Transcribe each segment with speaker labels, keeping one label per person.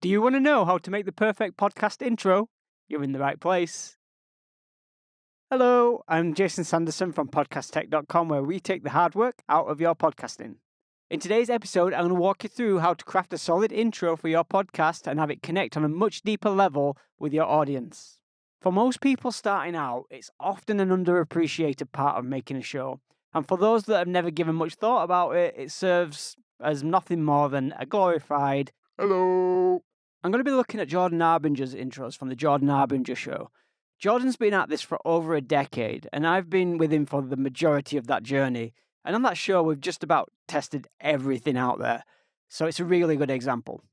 Speaker 1: Do you want to know how to make the perfect podcast intro? You're in the right place. Hello, I'm Jason Sanderson from podcasttech.com, where we take the hard work out of your podcasting. In today's episode, I'm going to walk you through how to craft a solid intro for your podcast and have it connect on a much deeper level with your audience. For most people starting out, it's often an underappreciated part of making a show. And for those that have never given much thought about it, it serves as nothing more than a glorified hello. I'm going to be looking at Jordan Harbinger's intros from the Jordan Harbinger Show. Jordan's been at this for over a decade, and I've been with him for the majority of that journey. And on that show, we've just about tested everything out there. So it's a really good example.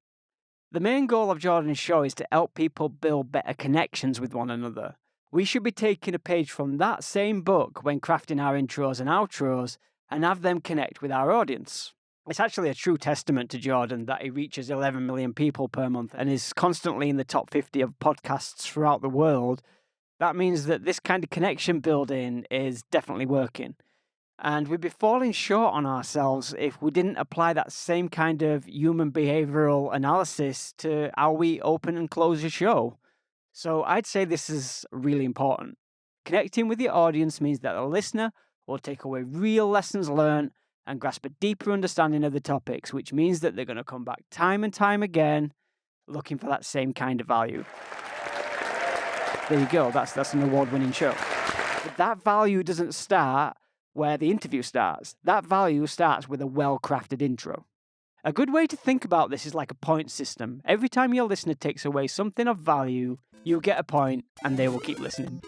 Speaker 1: The main goal of Jordan's show is to help people build better connections with one another. We should be taking a page from that same book when crafting our intros and outros and have them connect with our audience. It's actually a true testament to Jordan that he reaches 11 million people per month and is constantly in the top 50 of podcasts throughout the world. That means that this kind of connection building is definitely working. And we'd be falling short on ourselves if we didn't apply that same kind of human behavioral analysis to how we open and close a show. So I'd say this is really important. Connecting with your audience means that the listener will take away real lessons learned and grasp a deeper understanding of the topics, which means that they're going to come back time and time again looking for that same kind of value. There you go, that's an award-winning show. But that value doesn't start where the interview starts. That value starts with a well-crafted intro. A good way to think about this is like a point system. Every time your listener takes away something of value, you get a point and they will keep listening.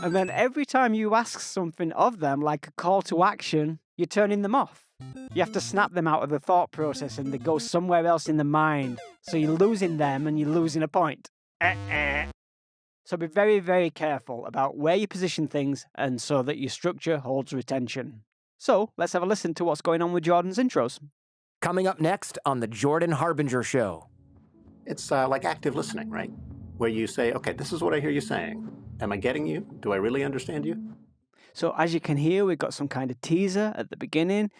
Speaker 1: And then every time you ask something of them, like a call to action, you're turning them off. You have to snap them out of the thought process and they go somewhere else in the mind. So you're losing them and you're losing a point. So be very, very careful about where you position things and so that your structure holds retention. So let's have a listen to what's going on with Jordan's intros.
Speaker 2: Coming up next on the Jordan Harbinger Show.
Speaker 3: It's like active listening, right? Where you say, okay, this is what I hear you saying. Am I getting you? Do I really understand you?
Speaker 1: So as you can hear, we've got some kind of teaser at the beginning.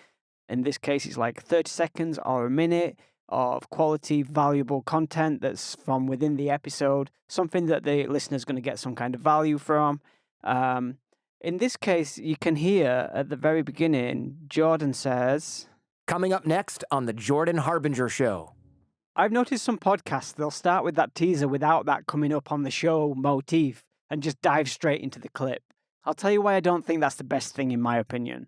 Speaker 1: In this case, it's like 30 seconds or a minute of quality, valuable content that's from within the episode, something that the listener's going to get some kind of value from. In this case, you can hear at the very beginning, Jordan says...
Speaker 2: Coming up next on the Jordan Harbinger Show.
Speaker 1: I've noticed some podcasts, they'll start with that teaser without that coming up on the show motif and just dive straight into the clip. I'll tell you why I don't think that's the best thing in my opinion.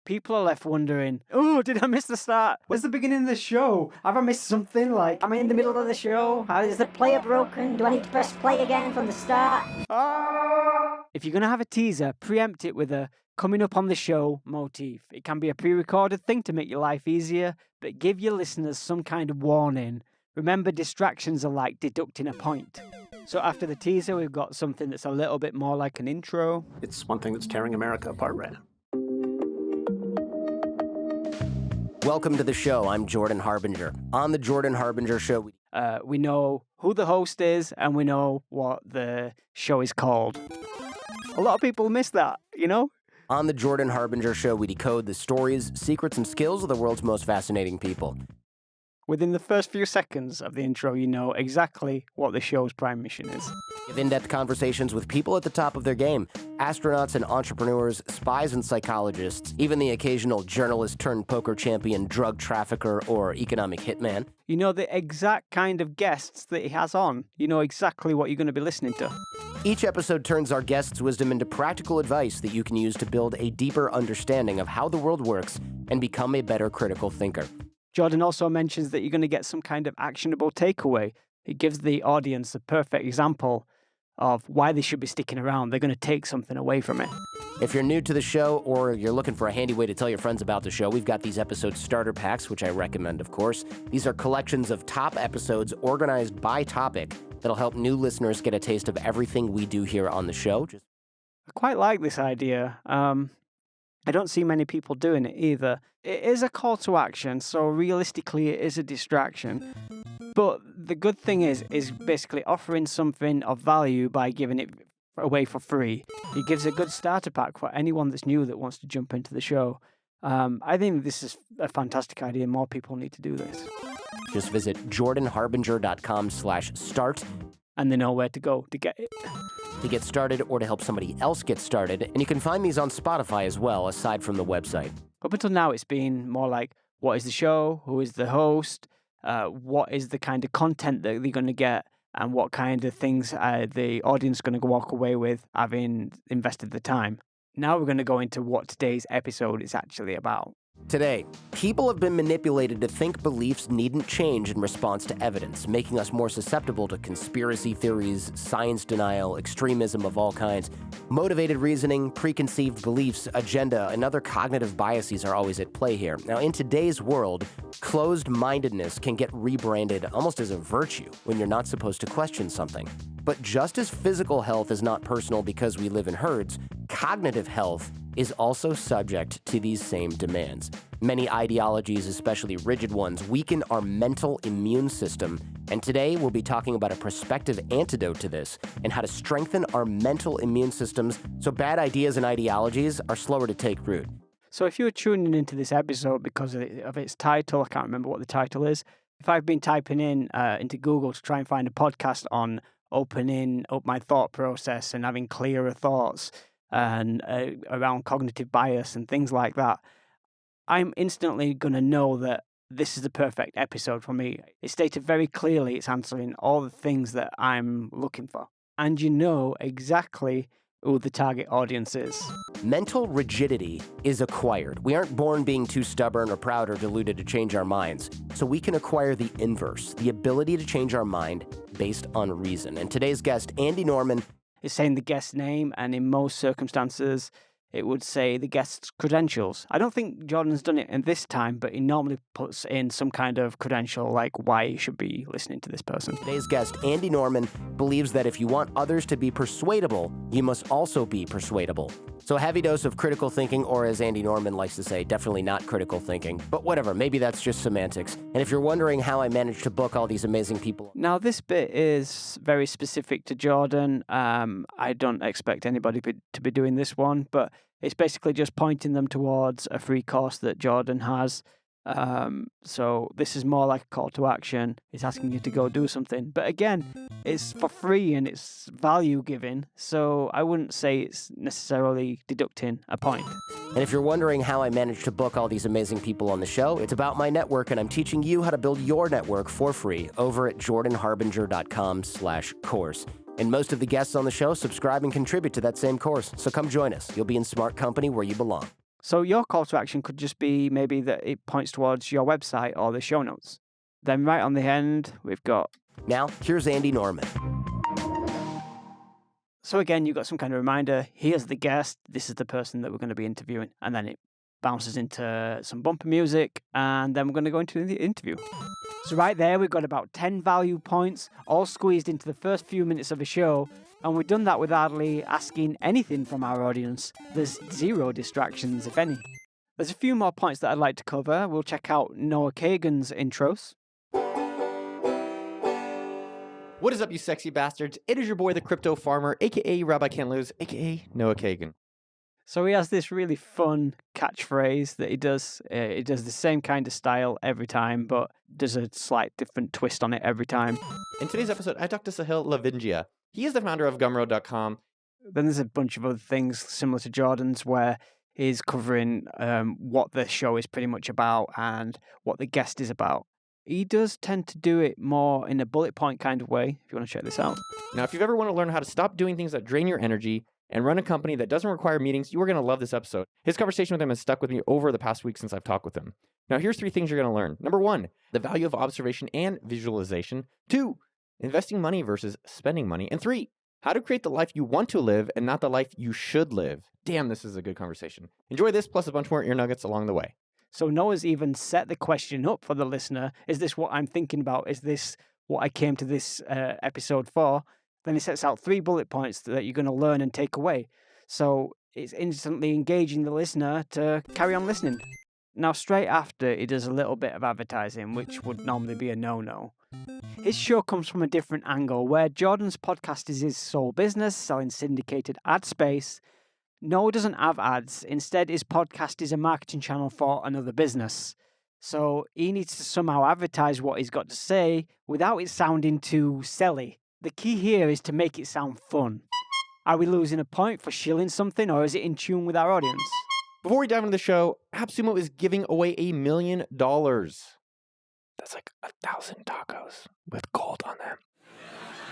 Speaker 1: People are left wondering, oh, did I miss the start? Where's the beginning of the show? Have I missed something? Like, am I in the middle of the show?
Speaker 4: Is the player broken? Do I need to press play again from the start?
Speaker 1: If you're going to have a teaser, preempt it with a coming up on the show motif. It can be a pre-recorded thing to make your life easier, but give your listeners some kind of warning. Remember, distractions are like deducting a point. So after the teaser, we've got something that's a little bit more like an intro.
Speaker 3: It's one thing that's tearing America apart right now.
Speaker 2: Welcome to the show. I'm Jordan Harbinger. On the Jordan Harbinger Show,
Speaker 1: we know who the host is and we know what the show is called. A lot of people miss that, you know?
Speaker 2: On the Jordan Harbinger Show, we decode the stories, secrets, and skills of the world's most fascinating people.
Speaker 1: Within the first few seconds of the intro, you know exactly what the show's prime mission is.
Speaker 2: We have in-depth conversations with people at the top of their game, astronauts and entrepreneurs, spies and psychologists, even the occasional journalist turned poker champion, drug trafficker, or economic hitman.
Speaker 1: You know the exact kind of guests that he has on. You know exactly what you're going to be listening to.
Speaker 2: Each episode turns our guests' wisdom into practical advice that you can use to build a deeper understanding of how the world works and become a better critical thinker.
Speaker 1: Jordan also mentions that you're going to get some kind of actionable takeaway. It gives the audience a perfect example of why they should be sticking around. They're going to take something away from it.
Speaker 2: If you're new to the show or you're looking for a handy way to tell your friends about the show, we've got these episode starter packs, which I recommend, of course. These are collections of top episodes organized by topic that'll help new listeners get a taste of everything we do here on the show.
Speaker 1: I quite like this idea. I don't see many people doing it either. It is a call to action, so realistically it is a distraction. But the good thing is basically offering something of value by giving it away for free. It gives a good starter pack for anyone that's new that wants to jump into the show. I think this is a fantastic idea. More people need to do this.
Speaker 2: Just visit jordanharbinger.com/start
Speaker 1: And they know where to go to get it.
Speaker 2: to get started or to help somebody else get started. And you can find these on Spotify as well, aside from the website.
Speaker 1: Up until now, it's been more like, what is the show? Who is the host? What is the kind of content that they're going to get? And what kind of things the audience going to walk away with having invested the time? Now we're going to go into what today's episode is actually about.
Speaker 2: Today, people have been manipulated to think beliefs needn't change in response to evidence, making us more susceptible to conspiracy theories, science denial, extremism of all kinds. Motivated reasoning, preconceived beliefs, agenda, and other cognitive biases are always at play here. Now, in today's world, closed-mindedness can get rebranded almost as a virtue when you're not supposed to question something. But just as physical health is not personal because we live in herds, cognitive health is also subject to these same demands. Many ideologies, especially rigid ones, weaken our mental immune system, and today we'll be talking about a prospective antidote to this and how to strengthen our mental immune systems so bad ideas and ideologies are slower to take root.
Speaker 1: So if you're tuning into this episode because of its title, I can't remember what the title is. If I've been typing into Google to try and find a podcast on opening up my thought process and having clearer thoughts and around cognitive bias and things like that, I'm instantly going to know that this is the perfect episode for me. It's stated very clearly, it's answering all the things that I'm looking for. And you know exactly who the target audience is.
Speaker 2: Mental rigidity is acquired. We aren't born being too stubborn or proud or deluded to change our minds. So we can acquire the inverse, the ability to change our mind based on reason. And today's guest, Andy Norman,
Speaker 1: It's saying the guest's name, and in most circumstances, it would say the guest's credentials. I don't think Jordan's done it in this time, but he normally puts in some kind of credential, like why you should be listening to this person.
Speaker 2: Today's guest, Andy Norman, believes that if you want others to be persuadable, you must also be persuadable. So a heavy dose of critical thinking, or as Andy Norman likes to say, definitely not critical thinking. But whatever, maybe that's just semantics. And if you're wondering how I managed to book all these amazing people...
Speaker 1: Now, this bit is very specific to Jordan. I don't expect anybody to be doing this one, but it's basically just pointing them towards a free course that Jordan has. So this is more like a call to action. It's asking you to go do something. But again, it's for free and it's value giving. So I wouldn't say it's necessarily deducting a point.
Speaker 2: And if you're wondering how I managed to book all these amazing people on the show, it's about my network, and I'm teaching you how to build your network for free over at jordanharbinger.com/course. And most of the guests on the show subscribe and contribute to that same course. So come join us. You'll be in smart company where you belong.
Speaker 1: So your call to action could just be maybe that it points towards your website or the show notes. Then right on the end, we've got...
Speaker 2: Now, here's Andy Norman.
Speaker 1: So again, you've got some kind of reminder. Here's the guest. This is the person that we're going to be interviewing. And then it bounces into some bumper music. And then we're going to go into the interview. So right there, we've got about 10 value points, all squeezed into the first few minutes of a show. And we've done that with hardly asking anything from our audience. There's zero distractions, if any. There's a few more points that I'd like to cover. We'll check out Noah Kagan's intros.
Speaker 5: What is up, you sexy bastards? It is your boy, the Crypto Farmer, a.k.a. Rabbi Can't Lose, a.k.a. Noah Kagan.
Speaker 1: So he has this really fun catchphrase that he does. He does the same kind of style every time, but does a slight different twist on it every time.
Speaker 5: In today's episode, I talked to Sahil Lavingia. He is the founder of Gumroad.com.
Speaker 1: Then there's a bunch of other things similar to Jordan's where he's covering what the show is pretty much about and what the guest is about. He does tend to do it more in a bullet point kind of way, if you want to check this out.
Speaker 5: Now, if you've ever want to learn how to stop doing things that drain your energy and run a company that doesn't require meetings, you are going to love this episode. His conversation with him has stuck with me over the past week since I've talked with him. Now, here's 3 things you're going to learn. Number 1, the value of observation and visualization. 2, investing money versus spending money. And 3, how to create the life you want to live and not the life you should live. Damn, this is a good conversation. Enjoy this plus a bunch more ear nuggets along the way.
Speaker 1: So Noah's even set the question up for the listener. Is this what I'm thinking about? Is this what I came to this episode for? Then he sets out 3 bullet points that you're going to learn and take away. So it's instantly engaging the listener to carry on listening. Now, straight after, he does a little bit of advertising, which would normally be a no-no. His show comes from a different angle, where Jordan's podcast is his sole business, selling syndicated ad space. Noah doesn't have ads. Instead, his podcast is a marketing channel for another business. So he needs to somehow advertise what he's got to say without it sounding too selly. The key here is to make it sound fun. Are we losing a point for shilling something, or is it in tune with our audience?
Speaker 5: Before we dive into the show, AppSumo is giving away $1 million. That's like 1,000 tacos with gold on them.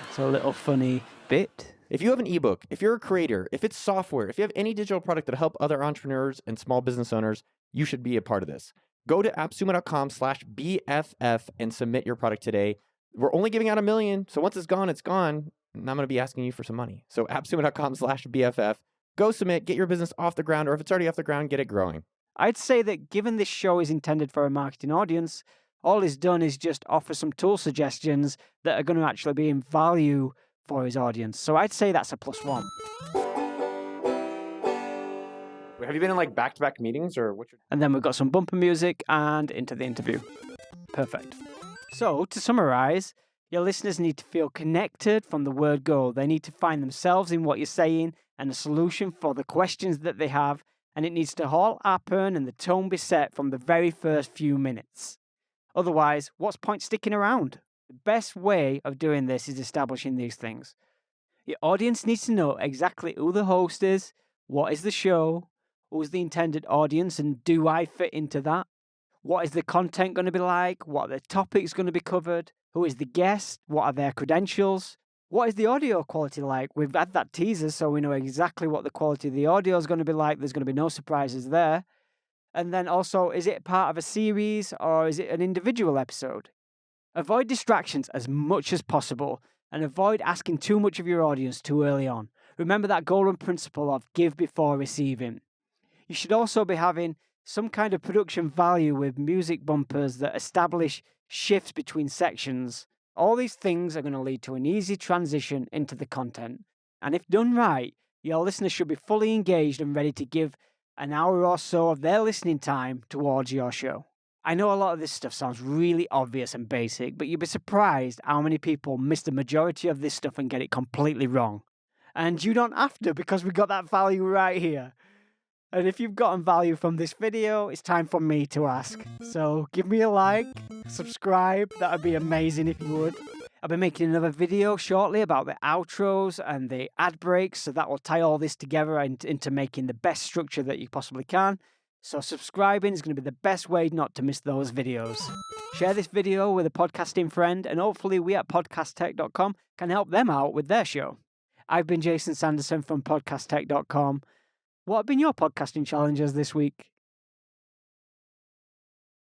Speaker 1: It's a little funny bit.
Speaker 5: If you have an ebook, if you're a creator, if it's software, if you have any digital product that help other entrepreneurs and small business owners, you should be a part of this. Go to appsumo.com/BFF and submit your product today. We're only giving out $1 million, so once it's gone, it's gone. And I'm going to be asking you for some money. So appsumo.com/BFF. Go submit, get your business off the ground, or if it's already off the ground, get it growing.
Speaker 1: I'd say that given this show is intended for a marketing audience, all he's done is just offer some tool suggestions that are going to actually be in value for his audience. So I'd say that's a +1.
Speaker 5: Have you been in like back-to-back meetings or what?
Speaker 1: And then we've got some bumper music and into the interview. Perfect. So to summarize, your listeners need to feel connected from the word go. They need to find themselves in what you're saying and a solution for the questions that they have. And it needs to all happen and the tone be set from the very first few minutes. Otherwise, what's point sticking around? The best way of doing this is establishing these things. Your audience needs to know exactly who the host is, what is the show, who's the intended audience, and do I fit into that? What is the content going to be like? What are the topics going to be covered? Who is the guest? What are their credentials? What is the audio quality like? We've had that teaser, so we know exactly what the quality of the audio is going to be like. There's going to be no surprises there. And then also, is it part of a series or is it an individual episode? Avoid distractions as much as possible and avoid asking too much of your audience too early on. Remember that golden principle of give before receiving. You should also be having some kind of production value with music bumpers that establish shifts between sections. All these things are going to lead to an easy transition into the content. And if done right, your listeners should be fully engaged and ready to give an hour or so of their listening time towards your show. I know a lot of this stuff sounds really obvious and basic, but you'd be surprised how many people miss the majority of this stuff and get it completely wrong. And you don't have to, because we got that value right here. And if you've gotten value from this video, it's time for me to ask. So give me a like, subscribe, that would be amazing if you would. I'll be making another video shortly about the outros and the ad breaks, so that will tie all this together into making the best structure that you possibly can. So subscribing is going to be the best way not to miss those videos. Share this video with a podcasting friend, and hopefully we at podcasttech.com can help them out with their show. I've been Jason Sanderson from podcasttech.com. What have been your podcasting challenges this week?